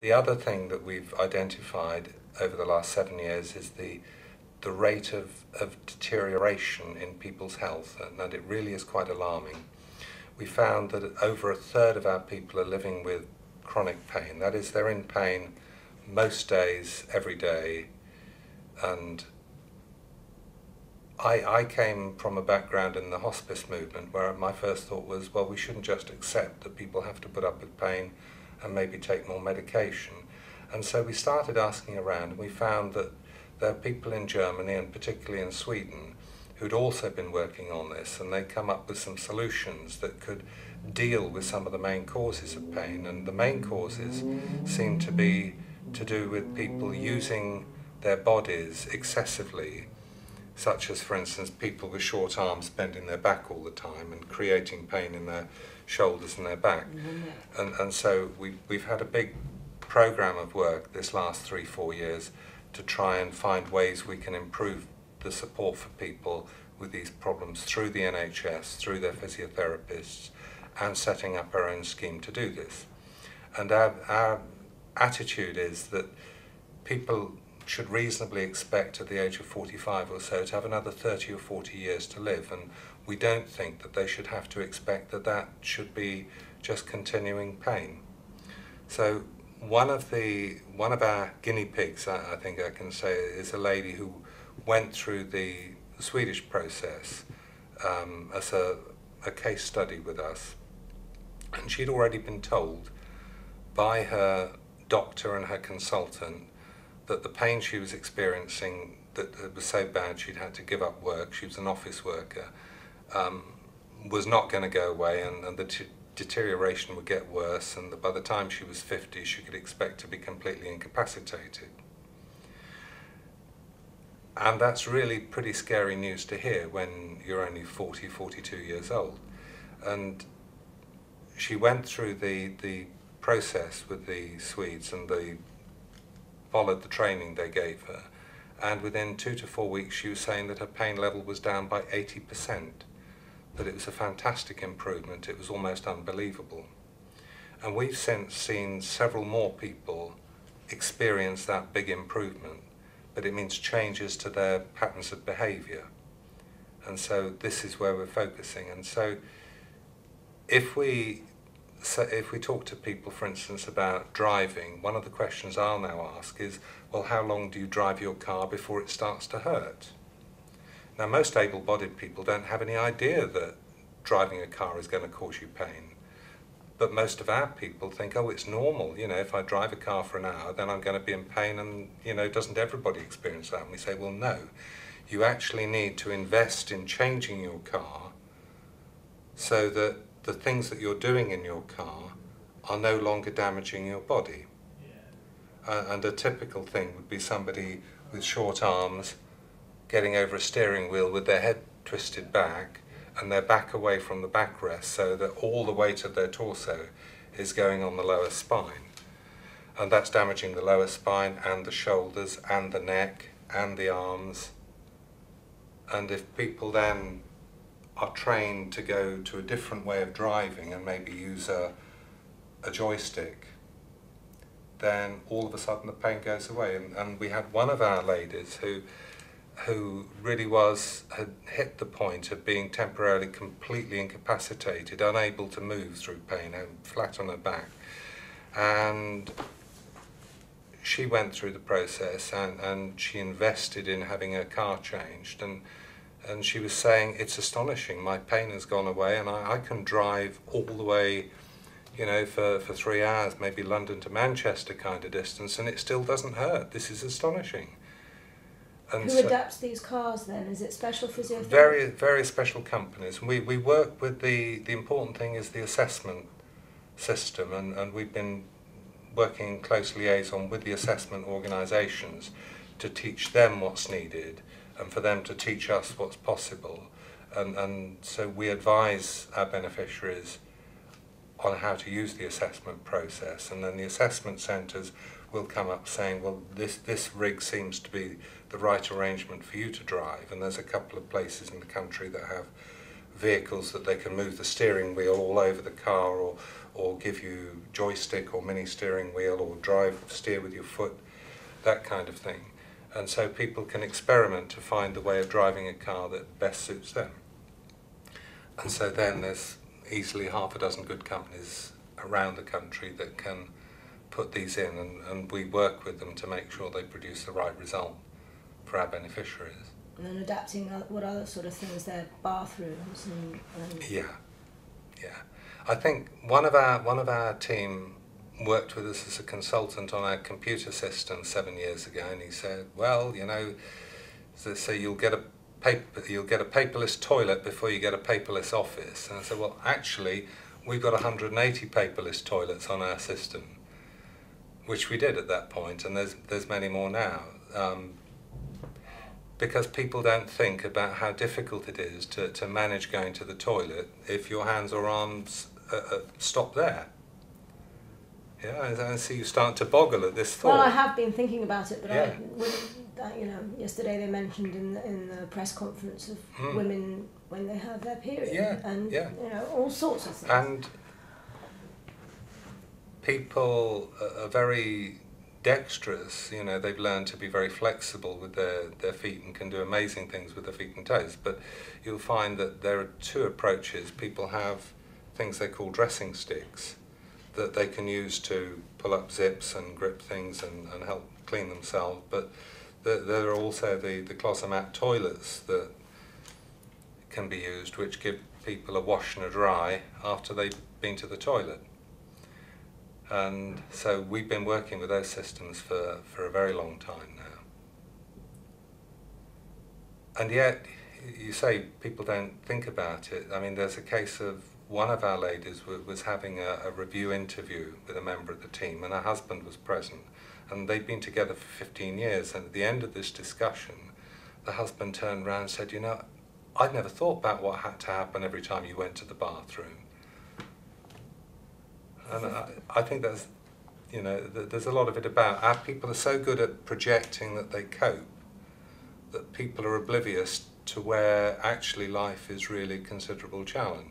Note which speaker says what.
Speaker 1: The other thing that we've identified over the last 7 years is the rate of deterioration in people's health, and it really is quite alarming. We found that over a third of our people are living with chronic pain. That is, they're in pain most days, every day. And I came from a background in the hospice movement where my first thought was, well, we shouldn't just accept that people have to put up with pain and maybe take more medication. And so we started asking around, and we found that there are people in Germany, and particularly in Sweden, who'd also been working on this, and they come up with some solutions that could deal with some of the main causes of pain. And the main causes seem to be to do with people using their bodies excessively, such as, for instance, people with short arms bending their back all the time and creating pain in their shoulders and their back. And so we've had a big program of work this last 3-4 years to try and find ways we can improve the support for people with these problems through the NHS, through their physiotherapists, and setting up our own scheme to do this. And our attitude is that people should reasonably expect at the age of 45 or so to have another 30 or 40 years to live, and we don't think that they should have to expect that that should be just continuing pain. So one of our guinea pigs, I think I can say, is a lady who went through the Swedish process as a case study with us, and she'd already been told by her doctor and her consultant that the pain she was experiencing, that it was so bad she'd had to give up work, she was an office worker, was not going to go away, and the deterioration would get worse, and that by the time she was 50 she could expect to be completely incapacitated. And that's really pretty scary news to hear when you're only 40, 42 years old. And she went through the process with the Swedes, and they followed the training they gave her, and within 2 to 4 weeks she was saying that her pain level was down by 80%, that it was a fantastic improvement, it was almost unbelievable. And we've since seen several more people experience that big improvement, but it means changes to their patterns of behaviour. And so this is where we're focusing. And so if we talk to people, for instance, about driving, one of the questions I'll now ask is, well, how long do you drive your car before it starts to hurt? Now, most able-bodied people don't have any idea that driving a car is going to cause you pain. But most of our people think, oh, it's normal, if I drive a car for an hour, then I'm going to be in pain, and, doesn't everybody experience that? And we say, well, no. You actually need to invest in changing your car so that the things that you're doing in your car are no longer damaging your body. And a typical thing would be somebody with short arms getting over a steering wheel with their head twisted back and their back away from the backrest, so that all the weight of their torso is going on the lower spine. And that's damaging the lower spine and the shoulders and the neck and the arms. And if people then are trained to go to a different way of driving and maybe use a joystick, then all of a sudden the pain goes away. And we had one of our ladies who really had hit the point of being temporarily completely incapacitated, unable to move through pain, flat on her back. And she went through the process, and she invested in having her car changed, and she was saying, it's astonishing, my pain has gone away, and I can drive all the way, for 3 hours, maybe London to Manchester kind of distance, and it still doesn't hurt. This is astonishing. And
Speaker 2: who adapts these cars then? Is it special physiotherapy?
Speaker 1: Very special companies. We work with the important thing is the assessment system, and we've been working in close liaison with the assessment organisations to teach them what's needed and for them to teach us what's possible. And so we advise our beneficiaries on how to use the assessment process, and then the assessment centres will come up saying, well, this rig seems to be the right arrangement for you to drive, and there's a couple of places in the country that have vehicles that they can move the steering wheel all over the car, or give you joystick or mini steering wheel, or steer with your foot, that kind of thing. And so people can experiment to find the way of driving a car that best suits them. And so then there's easily half a dozen good companies around the country that can put these in, and we work with them to make sure they produce the right result for our beneficiaries.
Speaker 2: And then adapting what other sort of things there, bathrooms and
Speaker 1: Yeah. I think one of our team worked with us as a consultant on our computer system 7 years ago, and he said, well, you know, so you'll get a paperless toilet before you get a paperless office. And I said, well, actually, we've got 180 paperless toilets on our system, which we did at that point, and there's many more now. Because people don't think about how difficult it is to manage going to the toilet if your hands or arms stop there. Yeah, and so you start to boggle at this thought.
Speaker 2: Well, I have been thinking about it, but
Speaker 1: Yeah.
Speaker 2: you know, yesterday they mentioned in the press conference of women when they have their period, and you know, all sorts of things.
Speaker 1: And people are very dexterous, you know, they've learned to be very flexible with their feet and can do amazing things with their feet and toes. But you'll find that there are two approaches. People have things they call dressing sticks that they can use to pull up zips and grip things and help clean themselves. But there are also the closet toilets that can be used, which give people a wash and a dry after they've been to the toilet. And so we've been working with those systems for a very long time now. And yet, you say people don't think about it. I mean, there's a case of one of our ladies was having a review interview with a member of the team, and her husband was present. And they'd been together for 15 years, and at the end of this discussion, the husband turned around and said, you know, I'd never thought about what had to happen every time you went to the bathroom. And I think that's, you know, there's a lot of it about our people are so good at projecting that they cope, that people are oblivious to where actually life is really a considerable challenge.